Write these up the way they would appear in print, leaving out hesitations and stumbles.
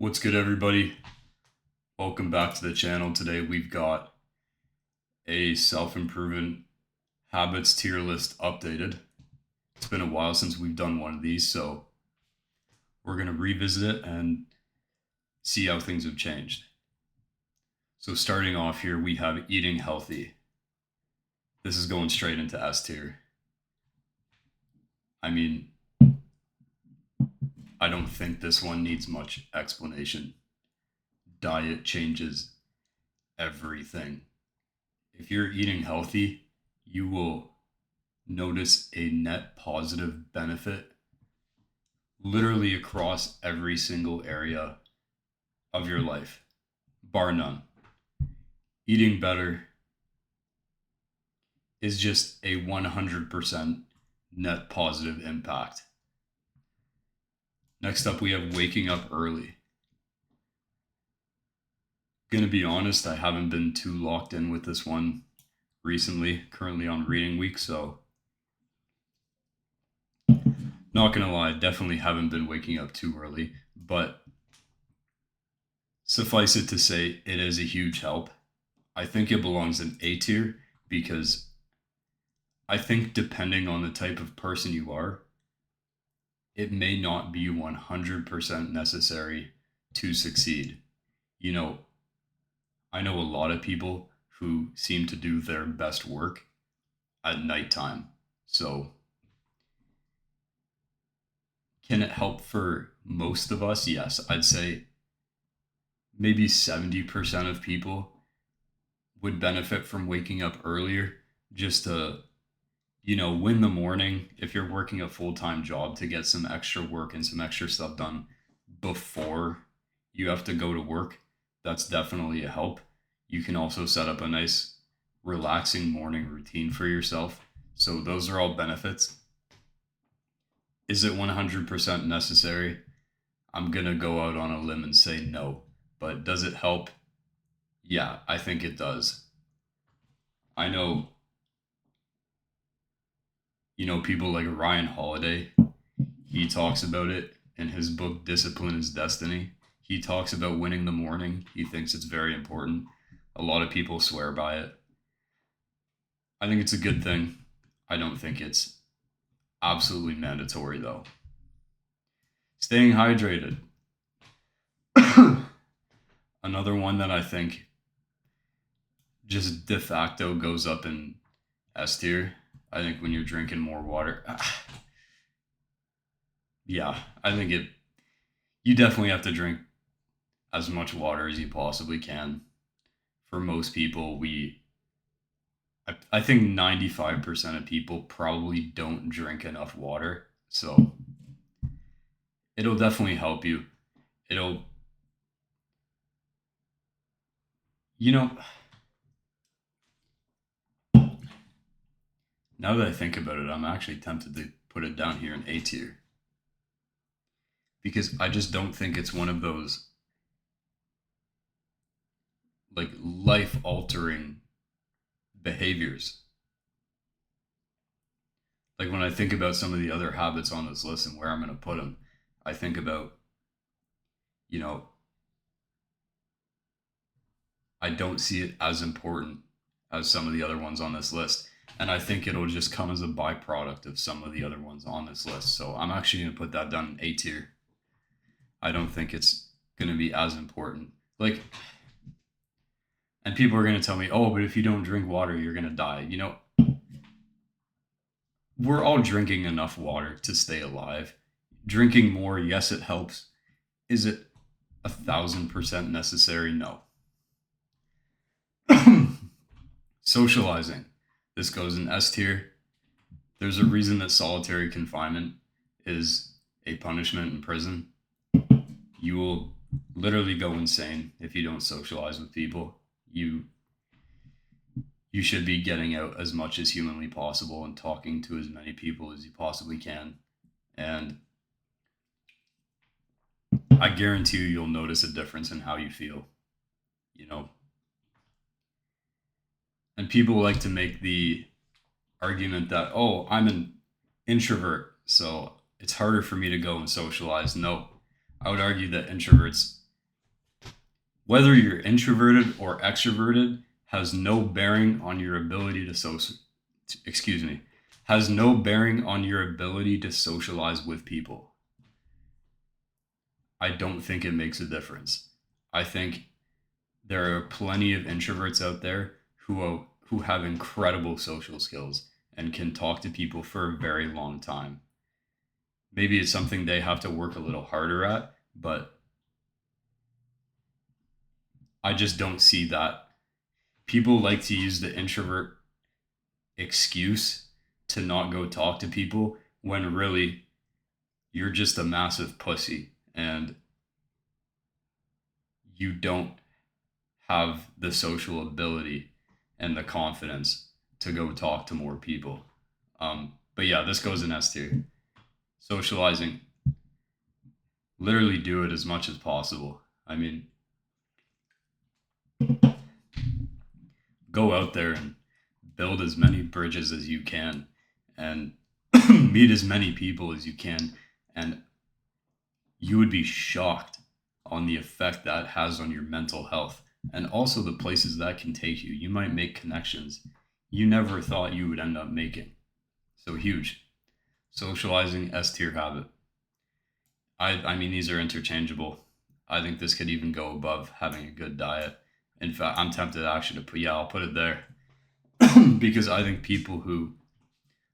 What's good, everybody? Welcome back to the channel. Today we've got a self-improvement habits tier list updated. It's been a while since we've done one of these, so we're going to revisit it and see how things have changed. So starting off here, we have eating healthy. This is going straight into S tier. I mean, I don't think this one needs much explanation. Diet changes everything. If you're eating healthy, you will notice a net positive benefit literally across every single area of your life, bar none. Eating better is just a 100% net positive impact. Next up, we have waking up early. Gonna be honest, I haven't been too locked in with this one recently, currently on reading week, so not gonna lie, definitely haven't been waking up too early, but suffice it to say, it is a huge help. I think it belongs in A tier because I think depending on the type of person you are, it may not be 100% necessary to succeed. You know, I know a lot of people who seem to do their best work at nighttime. So, can it help for most of us? Yes, I'd say maybe 70% of people would benefit from waking up earlier just to, win the morning if you're working a full-time job to get some extra work and some extra stuff done before you have to go to work. That's definitely a help. You can also set up a nice relaxing morning routine for yourself. So those are all benefits. Is it 100% necessary? I'm going to go out on a limb and say no. But does it help? Yeah, I think it does. I know, people like Ryan Holiday, he talks about it in his book, Discipline is Destiny. He talks about winning the morning. He thinks it's very important. A lot of people swear by it. I think it's a good thing. I don't think it's absolutely mandatory, though. Staying hydrated. Another one that I think just de facto goes up in S tier. I think when you're drinking more water, yeah, I think you definitely have to drink as much water as you possibly can. For most people, I think 95% of people probably don't drink enough water. So it'll definitely help you. It'll, you know, now that I think about it, I'm actually tempted to put it down here in A tier. Because I just don't think it's one of those like life altering behaviors. Like when I think about some of the other habits on this list and where I'm going to put them, I think about, you know, I don't see it as important as some of the other ones on this list. And I think it'll just come as a byproduct of some of the other ones on this list. So I'm actually going to put that down in A tier. I don't think it's going to be as important. Like, and people are going to tell me, oh, but if you don't drink water, you're going to die. We're all drinking enough water to stay alive. Drinking more, yes, it helps. Is it 1,000% necessary? No. Socializing. This goes in S tier. There's a reason that solitary confinement is a punishment in prison. You will literally go insane if you don't socialize with people. You should be getting out as much as humanly possible and talking to as many people as you possibly can. And I guarantee you'll notice a difference in how you feel. And people like to make the argument that, oh, I'm an introvert, so it's harder for me to go and socialize. No, I would argue that introverts Whether you're introverted or extroverted has no bearing on your ability to excuse me, has no bearing on your ability to socialize with people. I don't think it makes a difference. I think there are plenty of introverts out there who have incredible social skills and can talk to people for a very long time. Maybe it's something they have to work a little harder at, but I just don't see that. People like to use the introvert excuse to not go talk to people when really you're just a massive pussy and you don't have the social ability and the confidence to go talk to more people. But yeah, this goes in S tier. Socializing, literally do it as much as possible. I mean, go out there and build as many bridges as you can and meet as many people as you can. And you would be shocked on the effect that has on your mental health and also the places that can take you. You might make connections you never thought you would end up making. So huge. Socializing, S tier habit. I mean, these are interchangeable. I think this could even go above having a good diet. In fact, I'm tempted actually to put, yeah, I'll put it there because I think people who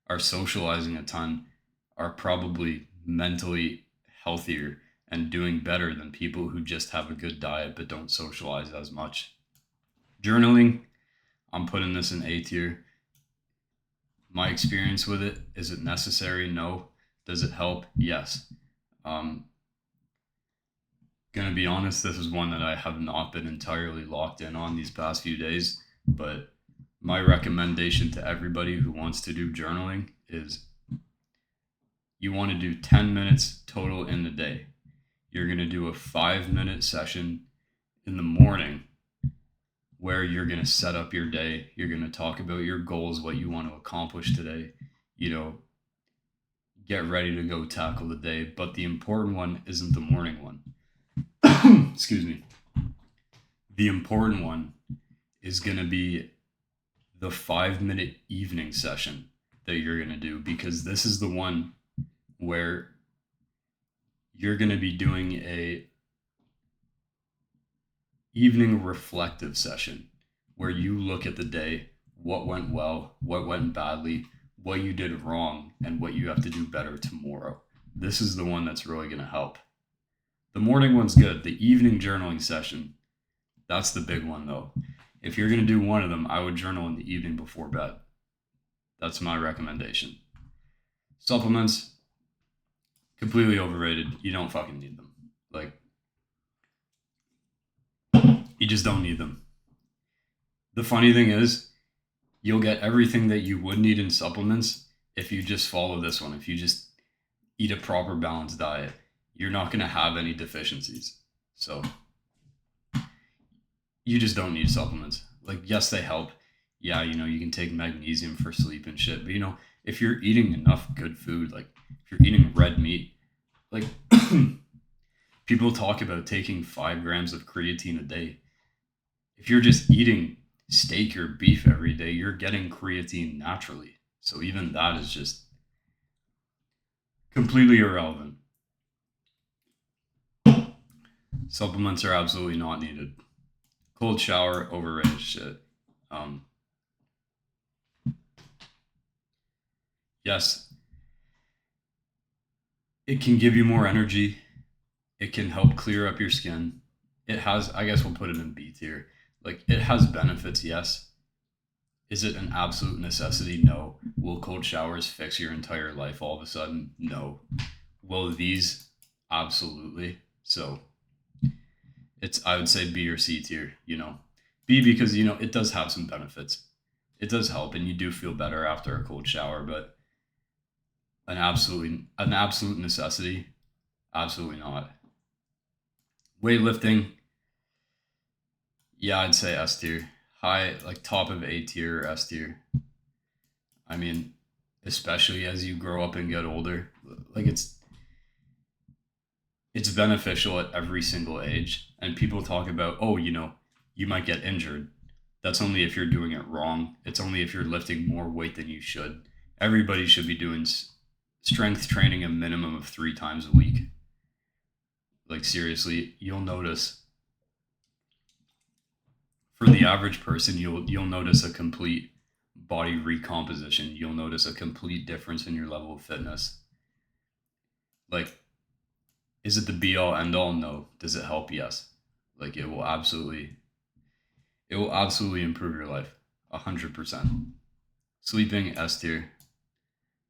are socializing a ton are probably mentally healthier and doing better than people who just have a good diet but don't socialize as much. Journaling, I'm putting this in A tier. My experience with it, is it necessary? No. Does it help? Yes. Gonna be honest, this is one that I have not been entirely locked in on these past few days, but my recommendation to everybody who wants to do journaling is you want to do 10 minutes total in the day. You're going to do a 5-minute session in the morning where you're going to set up your day. You're going to talk about your goals, what you want to accomplish today, get ready to go tackle the day. But the important one isn't the morning one. Excuse me. The important one is going to be the 5-minute evening session that you're going to do, because this is the one where you're going to be doing a evening reflective session where you look at the day, what went well, what went badly, what you did wrong, and what you have to do better tomorrow. This is the one that's really going to help. The morning one's good. The evening journaling session, that's the big one though. If you're going to do one of them, I would journal in the evening before bed. That's my recommendation. Supplements, completely overrated. You don't fucking need them. Like, you just don't need them. The funny thing is, you'll get everything that you would need in supplements if you just follow this one. If you just eat a proper balanced diet, you're not going to have any deficiencies. So you just don't need supplements. Like, yes, they help. Yeah, you can take magnesium for sleep and shit. But, if you're eating enough good food, like if you're eating red meat, like people talk about taking 5 grams of creatine a day. If you're just eating steak or beef every day, you're getting creatine naturally. So even that is just completely irrelevant. Supplements are absolutely not needed. Cold shower, overrated shit. Yes, it can give you more energy. It can help clear up your skin. It has, I guess we'll put it in B tier. Like, it has benefits, yes. Is it an absolute necessity? No. Will cold showers fix your entire life all of a sudden? No. Will these? Absolutely. So I would say B or C tier, B because, it does have some benefits. It does help and you do feel better after a cold shower, but an absolute necessity? Absolutely not. Weightlifting, yeah, I'd say S tier. High, like top of A tier or S tier. I mean, especially as you grow up and get older, like it's it's beneficial at every single age. And people talk about, oh, you might get injured. That's only if you're doing it wrong. It's only if you're lifting more weight than you should. Everybody should be doing strength training a minimum of 3 times a week. Like, seriously, you'll notice for the average person, you'll notice a complete body recomposition. You'll notice a complete difference in your level of fitness. Like, is it the be all end all? No. Does it help? Yes. Like, it will absolutely improve your life. 100%. Sleeping, S tier.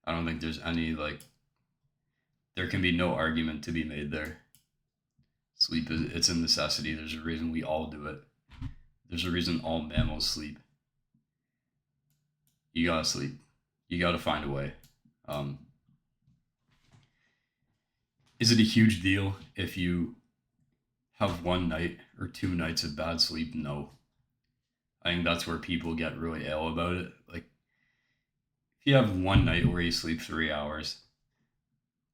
I don't think there's any, there can be no argument to be made there. Sleep it's a necessity. There's a reason we all do it. There's a reason all mammals sleep. You gotta sleep. You gotta find a way. Is it a huge deal if you have 1 night or 2 nights of bad sleep? No. I think that's where people get really ill about it. Like, if you have 1 night where you sleep 3 hours,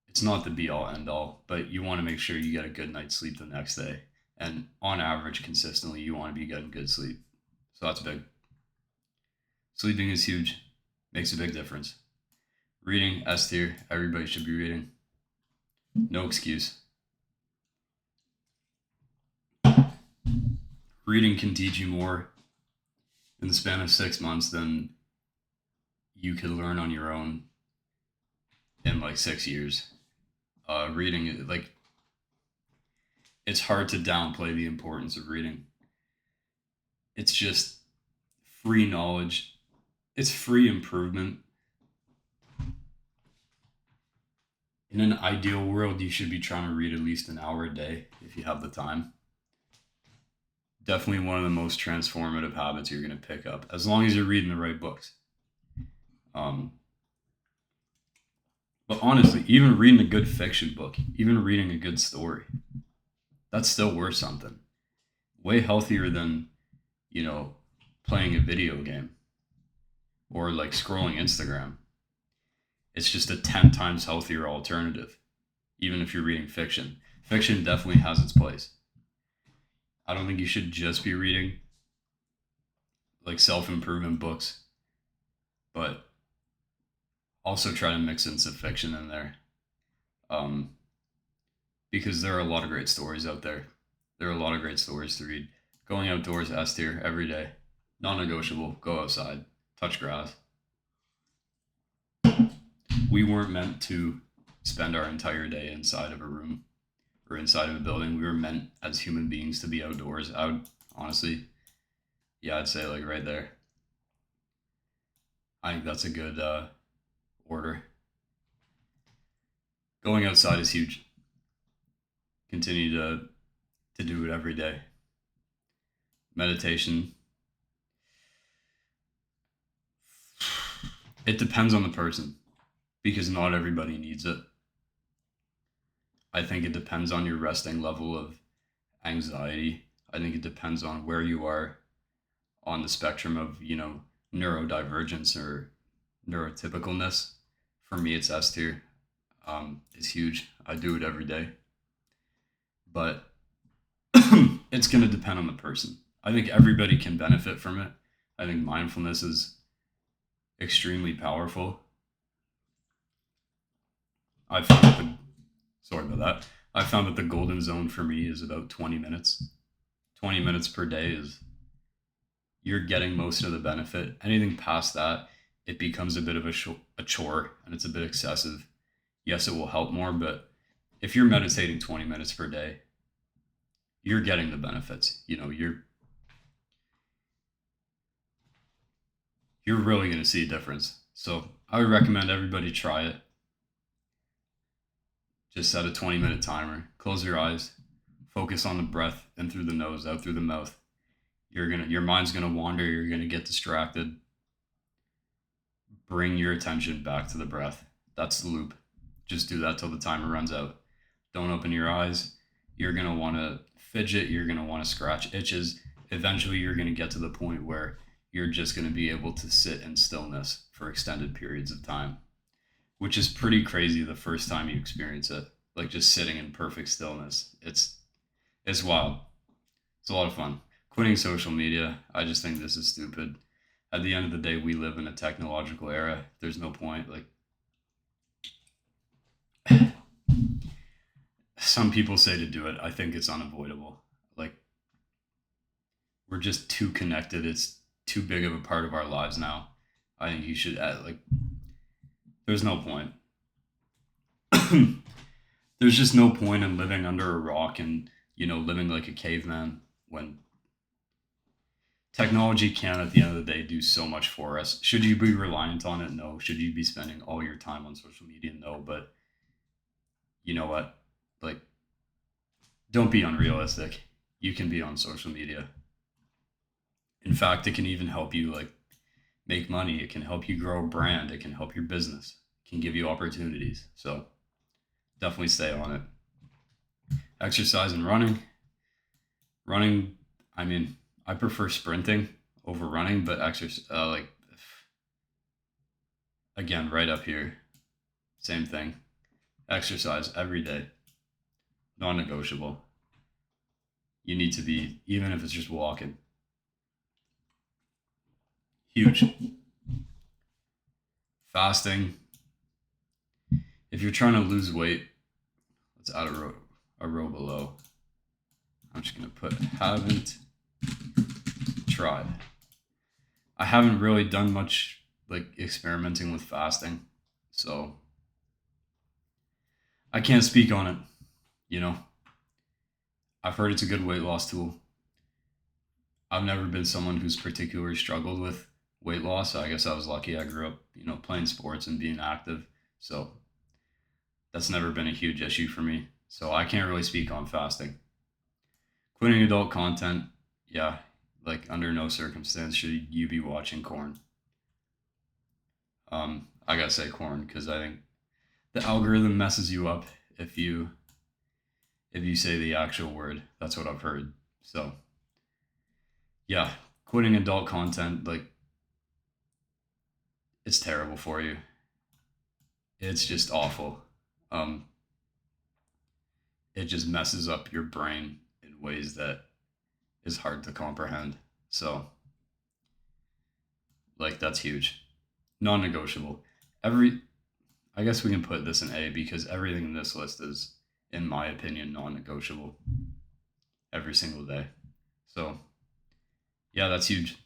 it's not the be all end all, but you want to make sure you get a good night's sleep the next day. And on average, consistently, you want to be getting good sleep. So that's big. Sleeping is huge. Makes a big difference. Reading, S tier. Everybody should be reading. No excuse. Reading can teach you more in the span of 6 months than you could learn on your own in like 6 years. Reading, it's hard to downplay the importance of reading. It's just free knowledge. It's free improvement. In an ideal world, you should be trying to read at least an hour a day if you have the time. Definitely one of the most transformative habits you're going to pick up, as long as you're reading the right books. But honestly, even reading a good fiction book, even reading a good story, that's still worth something. Way healthier than, playing a video game or like scrolling Instagram. It's just a 10 times healthier alternative, even if you're reading fiction. Fiction definitely has its place. I don't think you should just be reading like self-improvement books, but also try to mix in some fiction in there. Because there are a lot of great stories out there. There are a lot of great stories to read. Going outdoors, S tier, every day. Non-negotiable. Go outside. Touch grass. We weren't meant to spend our entire day inside of a room or inside of a building. We were meant as human beings to be outdoors. I would honestly, I'd say like right there. I think that's a good order. Going outside is huge. Continue to do it every day. Meditation. It depends on the person because not everybody needs it. I think it depends on your resting level of anxiety. I think it depends on where you are on the spectrum of, neurodivergence or neurotypicalness. For me, it's S tier. It's huge. I do it every day. But it's going to depend on the person. I think everybody can benefit from it. I think mindfulness is extremely powerful. I found that the golden zone for me is about 20 minutes. 20 minutes per day is you're getting most of the benefit. Anything past that, it becomes a bit of a chore and it's a bit excessive. Yes, it will help more, but if you're meditating 20 minutes per day, you're getting the benefits. You're really going to see a difference. So I would recommend everybody try it. Just set a 20-minute timer. Close your eyes. Focus on the breath in through the nose, out through the mouth. Your mind's gonna wander. You're gonna get distracted. Bring your attention back to the breath. That's the loop. Just do that till the timer runs out. Don't open your eyes. You're gonna want to fidget. You're gonna want to scratch itches. Eventually, you're gonna get to the point where you're just gonna be able to sit in stillness for extended periods of time, which is pretty crazy the first time you experience it. like just sitting in perfect stillness. It's wild. It's a lot of fun. Quitting social media, I just think this is stupid. At the end of the day, we live in a technological era. There's no point. Like, some people say to do it. I think it's unavoidable. Like, we're just too connected. It's too big of a part of our lives now. I think you should like. There's no point. There's just no point in living under a rock and living like a caveman when technology can at the end of the day do so much for us. Should you be reliant on it? No. Should you be spending all your time on social media? No. But you know what? Like, don't be unrealistic. You can be on social media. In fact, it can even help you like make money. It can help you grow a brand. It can help your business. It can give you opportunities. So definitely stay on it. Exercise and running. Running, I mean, I prefer sprinting over running, but exercise, like, again, right up here, same thing. Exercise every day, non negotiable. You need to be, even if it's just walking. Huge. Fasting. If you're trying to lose weight, let's add a row below. I'm just going to put haven't tried. I haven't really done much like experimenting with fasting, so I can't speak on it. You know, I've heard it's a good weight loss tool. I've never been someone who's particularly struggled with weight loss. I guess I was lucky. I grew up, playing sports and being active, so that's never been a huge issue for me. So I can't really speak on fasting. Quitting adult content, yeah, like under no circumstance should you be watching corn. I gotta say corn because I think the algorithm messes you up if you say the actual word. That's what I've heard. So yeah, quitting adult content, like, it's terrible for you. It's just awful. Um, it just messes up your brain in ways that is hard to comprehend. So like that's huge. Non-negotiable. Every I guess we can put this in A because everything in this list is, in my opinion, non-negotiable every single day. So yeah, that's huge.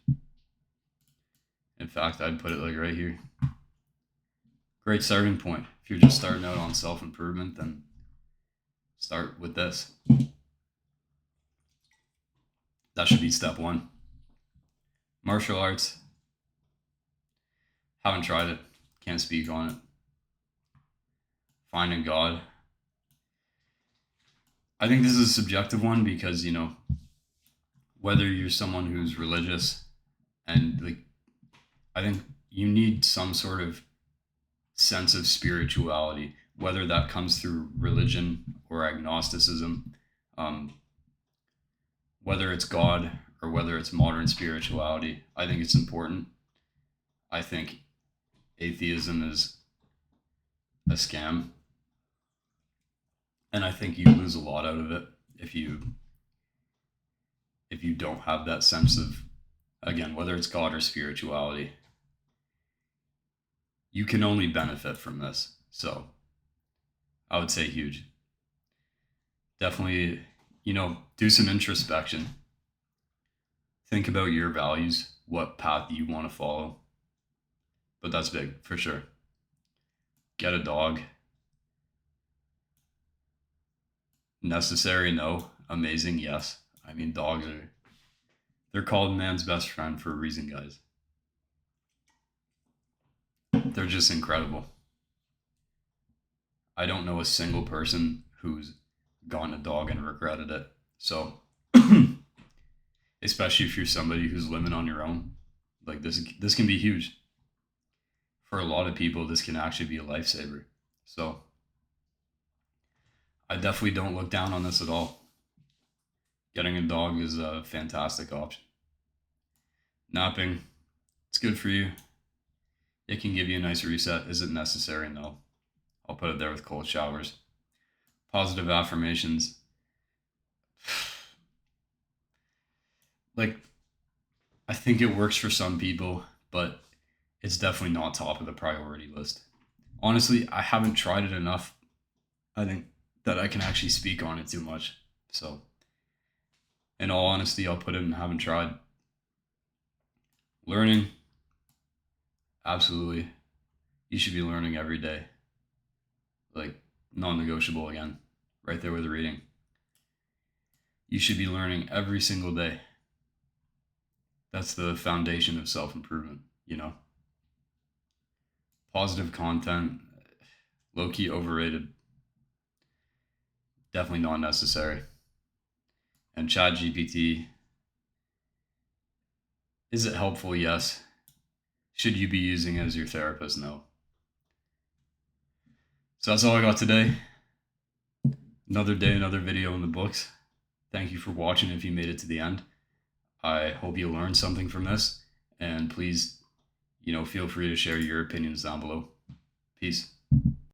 In fact, I'd put it like right here. Great starting point. If you're just starting out on self-improvement, then start with this. That should be step one. Martial arts. Haven't tried it. Can't speak on it. Finding God. I think this is a subjective one because, whether you're someone who's religious and like, I think you need some sort of sense of spirituality, whether that comes through religion or agnosticism, um, whether it's God or whether it's modern spirituality. I think it's important. I think atheism is a scam, and I think you lose a lot out of it if you don't have that sense of, again, whether it's God or spirituality. You can only benefit from this. So I would say huge. Definitely, do some introspection. Think about your values, what path you want to follow. But that's big for sure. Get a dog. Necessary? No. Amazing? Yes. I mean, they're called man's best friend for a reason, guys. They're just incredible. I don't know a single person who's gotten a dog and regretted it. So, especially if you're somebody who's living on your own, like this can be huge. For a lot of people, this can actually be a lifesaver. So, I definitely don't look down on this at all. Getting a dog is a fantastic option. Napping, it's good for you. It can give you a nice reset. Is it necessary? No. I'll put it there with cold showers. Positive affirmations. Like, I think it works for some people, but it's definitely not top of the priority list. Honestly, I haven't tried it enough. I think that I can actually speak on it too much. So, in all honesty, I'll put it in haven't tried. Learning, absolutely. You should be learning every day. Like, non negotiable again, right there with reading. You should be learning every single day. That's the foundation of self improvement, you know? Positive content, low key overrated, definitely not necessary. And ChatGPT, is it helpful? Yes. Should you be using it as your therapist? No. So that's all I got today. Another day, another video in the books. Thank you for watching if you made it to the end. I hope you learned something from this. And please, feel free to share your opinions down below. Peace.